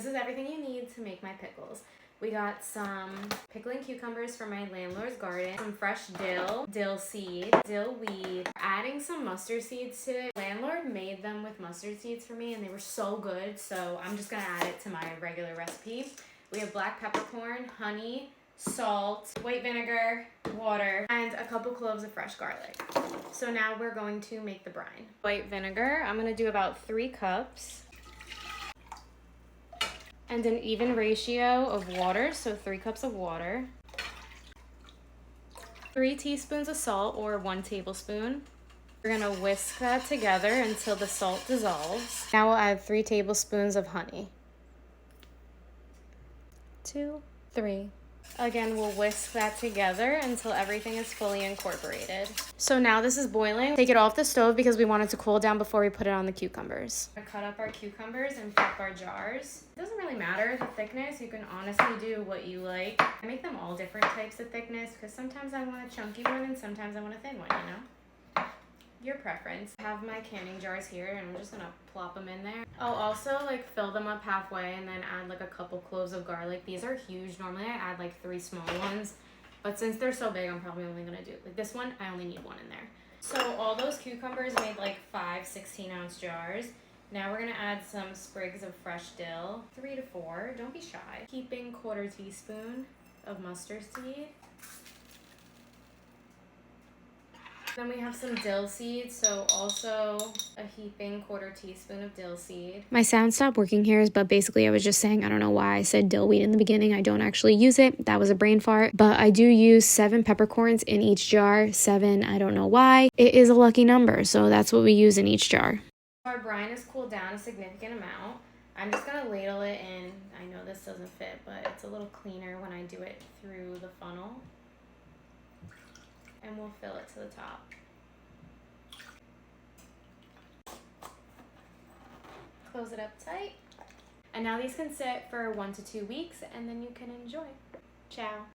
is everything you need to make my pickles. We got some pickling cucumbers from my landlord's garden, some fresh dill, dill seed, dill weed, adding some mustard seeds today. Landlord made them with mustard seeds for me and they were so good, so I'm just gonna add it to my regular recipe. We have black peppercorn, honey, salt, white vinegar, water, and a couple cloves of fresh garlic. So now we're going to make the brine. White vinegar, I'm gonna do about 3 cups. And an even ratio of water, so 3 cups of water. 3 teaspoons of salt or 1 tablespoon. We're gonna whisk that together until the salt dissolves. Now we'll add 3 tablespoons of honey. 2, 3. Again, we'll whisk that together until everything is fully incorporated. So now this is boiling. Take it off the stove because we want it to cool down before we put it on the cucumbers. I cut up our cucumbers and prep our jars. It doesn't really matter the thickness. You can honestly do what you like. I make them all different types of thickness because sometimes I want a chunky one and sometimes I want a thin one, you know? Your preference. I have my canning jars here and I'm just gonna plop them in there. I'll also fill them up halfway and then add a couple cloves of garlic. These are huge. Normally I add 3 small ones, but since they're so big, I'm probably only gonna do this one. I only need 1 in there. So all those cucumbers made 5 16-ounce jars. Now we're gonna add some sprigs of fresh dill, 3 to 4. Don't be shy. Heaping 1/4 teaspoon of mustard seed. Then we have some dill seeds, so also a heaping 1/4 teaspoon of dill seed. My sound stopped working here, but basically I was just saying, I don't know why I said dill weed in the beginning. I don't actually use it. That was a brain fart. But I do use 7 peppercorns in each jar. 7, I don't know why. It is a lucky number, so that's what we use in each jar. Our brine has cooled down a significant amount. I'm just gonna ladle it in. I know this doesn't fit, but it's a little cleaner when I do it through the funnel. And we'll fill it to the top. Close it up tight. And now these can sit for 1 to 2 weeks and then you can enjoy. Ciao.